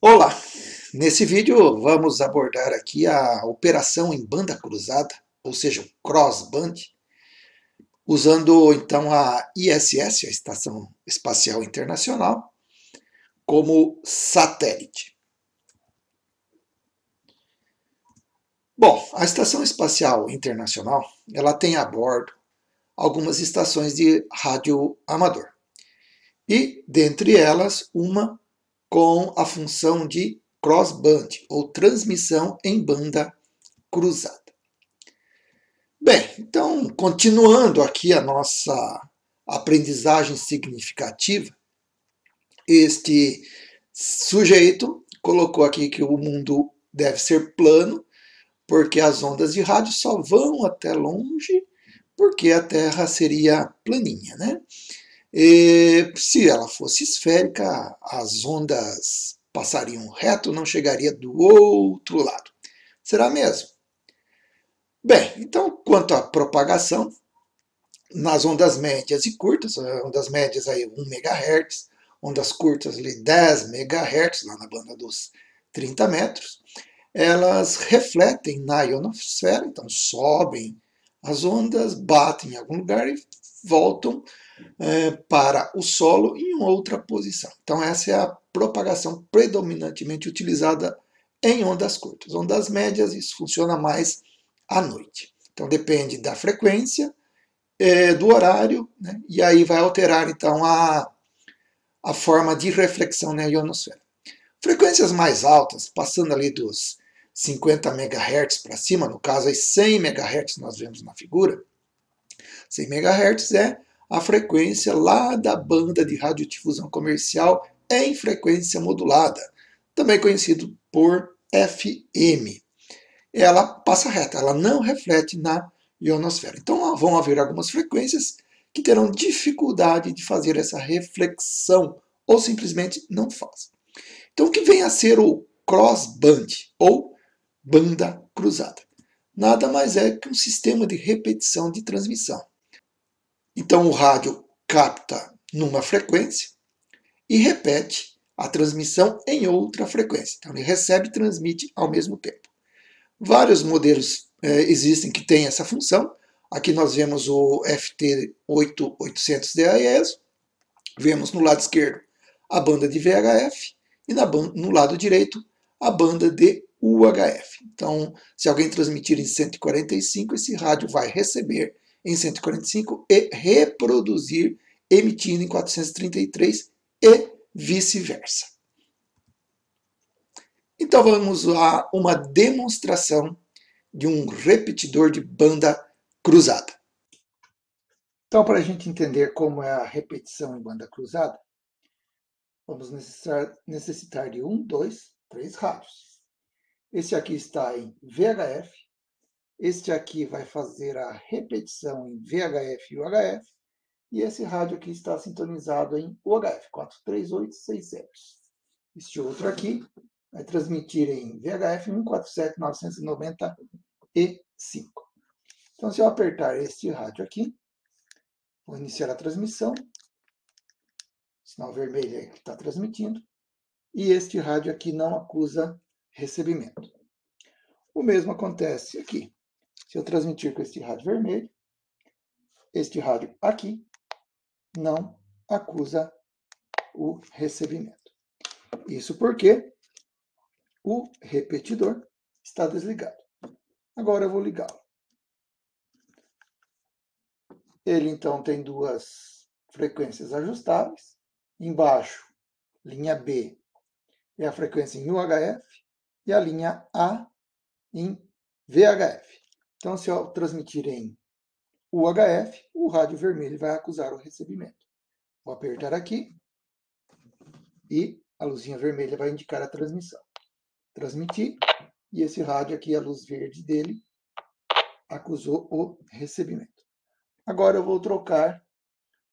Olá! Nesse vídeo vamos abordar aqui a operação em banda cruzada, ou seja, o crossband, usando então a ISS, a Estação Espacial Internacional, como satélite. Bom, a Estação Espacial Internacional, ela tem a bordo algumas estações de rádio amador. E, dentre elas, uma com a função de crossband, ou transmissão em banda cruzada. Bem, então, continuando aqui a nossa aprendizagem significativa, este sujeito colocou aqui que o mundo deve ser plano, porque as ondas de rádio só vão até longe, porque a Terra seria planinha, né? E se ela fosse esférica, as ondas passariam reto, não chegaria do outro lado. Será mesmo? Bem, então, quanto à propagação, nas ondas médias e curtas, ondas médias aí 1 MHz, ondas curtas ali 10 MHz, lá na banda dos 30 metros, elas refletem na ionosfera, então sobem as ondas, batem em algum lugar e voltam para o solo em outra posição. Então essa é a propagação predominantemente utilizada em ondas curtas. Ondas médias, isso funciona mais à noite. Então depende da frequência, do horário, né? E aí vai alterar então a forma de reflexão na ionosfera. Frequências mais altas, passando ali dos 50 MHz para cima, no caso aí 100 MHz nós vemos na figura, 100 MHz é a frequência lá da banda de radiodifusão comercial em frequência modulada, também conhecido por FM. Ela passa reta, ela não reflete na ionosfera. Então vão haver algumas frequências que terão dificuldade de fazer essa reflexão ou simplesmente não fazem. Então o que vem a ser o crossband ou banda cruzada? Nada mais é que um sistema de repetição de transmissão. Então o rádio capta numa frequência e repete a transmissão em outra frequência. Então ele recebe e transmite ao mesmo tempo. Vários modelos existem que têm essa função. Aqui nós vemos o FT8800DAESO, vemos no lado esquerdo a banda de VHF e no lado direito a banda de UHF. Então, se alguém transmitir em 145, esse rádio vai receber em 145 e reproduzir emitindo em 433 e vice-versa. Então vamos a uma demonstração de um repetidor de banda cruzada. Então, para a gente entender como é a repetição em banda cruzada, vamos necessitar de 1, 2, 3 rádios. Este aqui está em VHF, este aqui vai fazer a repetição em VHF e UHF, e esse rádio aqui está sintonizado em UHF, 43860. Este outro aqui vai transmitir em VHF 147995. Então, se eu apertar este rádio aqui, vou iniciar a transmissão, sinal vermelho aí que está transmitindo, e este rádio aqui não acusa recebimento. O mesmo acontece aqui. Se eu transmitir com este rádio vermelho, este rádio aqui não acusa o recebimento. Isso porque o repetidor está desligado. Agora eu vou ligá-lo. Ele então tem duas frequências ajustáveis. Embaixo, linha B é a frequência em UHF e a linha A em VHF. Então, se eu transmitir em UHF, o rádio vermelho vai acusar o recebimento. Vou apertar aqui e a luzinha vermelha vai indicar a transmissão. Transmitir, e esse rádio aqui, a luz verde dele, acusou o recebimento. Agora eu vou trocar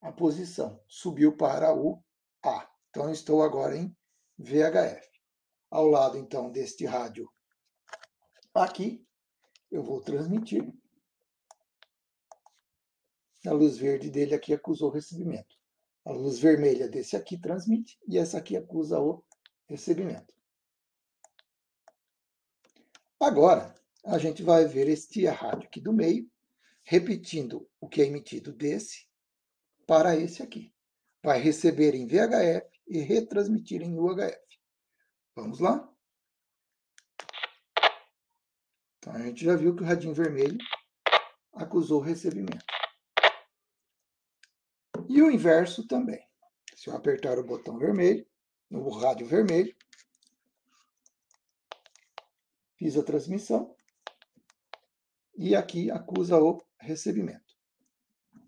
a posição. Subiu para o A. Então eu estou agora em VHF. Ao lado, então, deste rádio aqui, eu vou transmitir. A luz verde dele aqui acusou o recebimento. A luz vermelha desse aqui transmite e essa aqui acusa o recebimento. Agora, a gente vai ver este rádio aqui do meio, repetindo o que é emitido desse para esse aqui. Vai receber em VHF e retransmitir em UHF. Vamos lá? Então, a gente já viu que o radinho vermelho acusou o recebimento. E o inverso também. Se eu apertar o botão vermelho, no rádio vermelho, fiz a transmissão e aqui acusa o recebimento.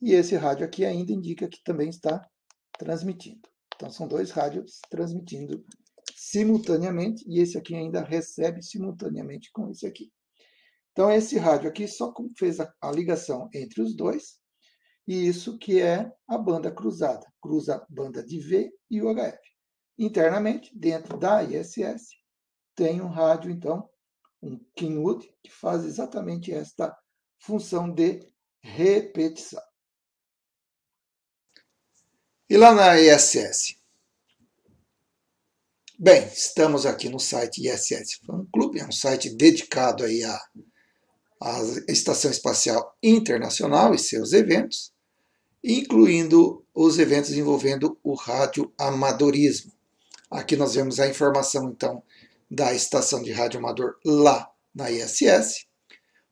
E esse rádio aqui ainda indica que também está transmitindo. Então são dois rádios transmitindo simultaneamente e esse aqui ainda recebe simultaneamente com esse aqui. Então esse rádio aqui só fez a ligação entre os dois e isso que é a banda cruzada. Cruza a banda de V e UHF. Internamente, dentro da ISS, tem um rádio, então, um Kenwood, que faz exatamente esta função de repetição. E lá na ISS? Bem, estamos aqui no site ISS Fan Club, é um site dedicado aí à Estação Espacial Internacional e seus eventos, incluindo os eventos envolvendo o radioamadorismo. Aqui nós vemos a informação, então, da estação de rádio amador lá na ISS.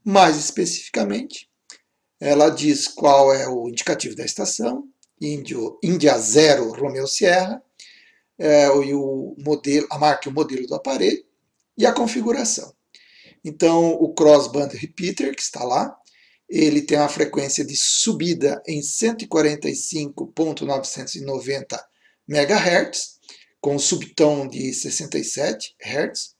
Mais especificamente, ela diz qual é o indicativo da estação, Índia 0 Romeo Sierra, e o modelo, a marca e o modelo do aparelho, e a configuração. Então, o crossband repeater, que está lá, ele tem uma frequência de subida em 145.990 MHz, com subtom de 67 Hz,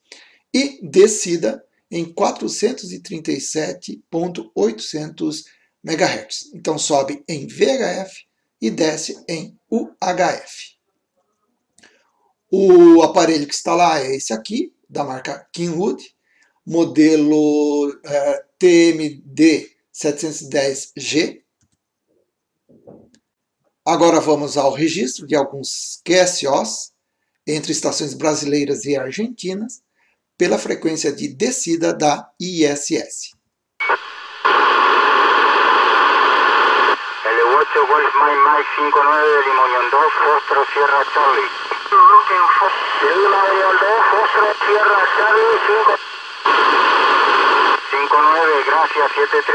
e descida em 437.800 MHz. Então sobe em VHF e desce em UHF. O aparelho que está lá é esse aqui, da marca Kenwood, modelo TMD 710G. Agora vamos ao registro de alguns QSOs entre estações brasileiras e argentinas, pela frequência de descida da ISS. L8 Golf Mike 59 Limonion 2 Fostro Sierra Charlie. Limonion 2 Fostro Sierra Charlie 59, gracias 73.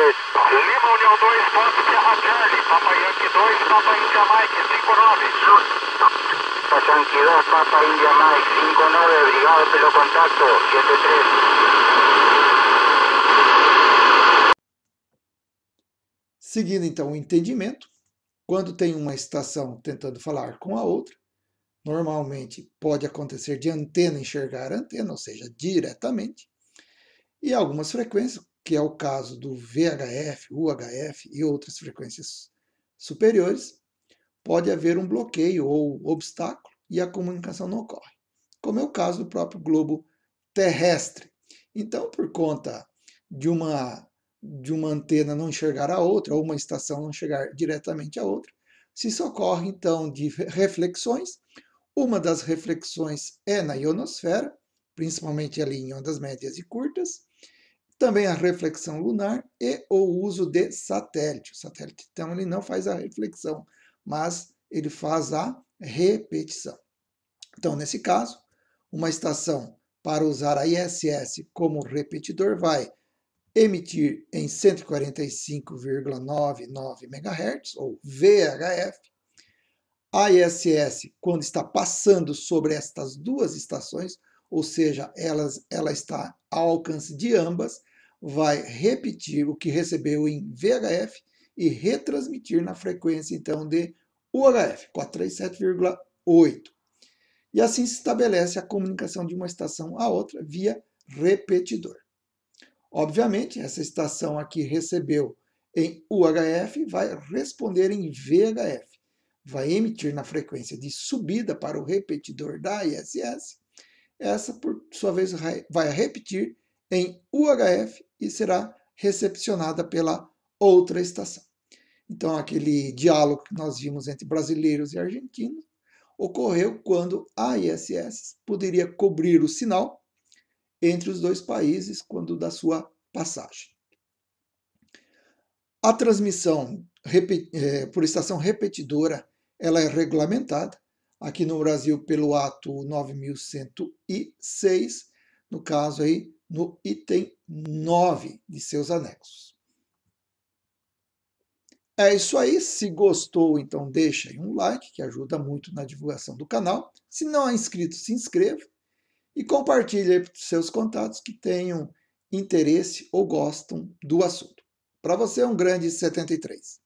Limonion 2 Fostro Sierra Charlie, Papa Yankee 2, Papa India Mike 59. Yankee 2, Papa India Mike 59, brigado pelo contacto 73. Seguindo então o entendimento, quando tem uma estação tentando falar com a outra, normalmente pode acontecer de antena enxergar a antena, ou seja, diretamente, e algumas frequências, que é o caso do VHF, UHF e outras frequências superiores, pode haver um bloqueio ou obstáculo e a comunicação não ocorre, como é o caso do próprio globo terrestre. Então, por conta de uma antena não enxergar a outra, ou uma estação não chegar diretamente à outra, se socorre então de reflexões. Uma das reflexões é na ionosfera, principalmente ali em ondas médias e curtas, também a reflexão lunar e o uso de satélite. O satélite, então, ele não faz a reflexão, mas ele faz a repetição. Então, nesse caso, uma estação para usar a ISS como repetidor vai emitir em 145,99 MHz, ou VHF. A ISS, quando está passando sobre estas duas estações, ou seja, ela está ao alcance de ambas, vai repetir o que recebeu em VHF e retransmitir na frequência, então, de UHF, 437,8. E assim se estabelece a comunicação de uma estação a outra via repetidor. Obviamente, essa estação aqui recebeu em UHF, vai responder em VHF, vai emitir na frequência de subida para o repetidor da ISS, essa, por sua vez, vai repetir em UHF e será recepcionada pela outra estação. Então, aquele diálogo que nós vimos entre brasileiros e argentinos ocorreu quando a ISS poderia cobrir o sinal entre os dois países quando da sua passagem. A transmissão por estação repetidora, ela é regulamentada, aqui no Brasil pelo ato 9.106, no caso aí, no item 9 de seus anexos. É isso aí, se gostou, então deixa aí um like, que ajuda muito na divulgação do canal. Se não é inscrito, se inscreva e compartilhe aí para os seus contatos que tenham interesse ou gostam do assunto. Para você, um grande 73.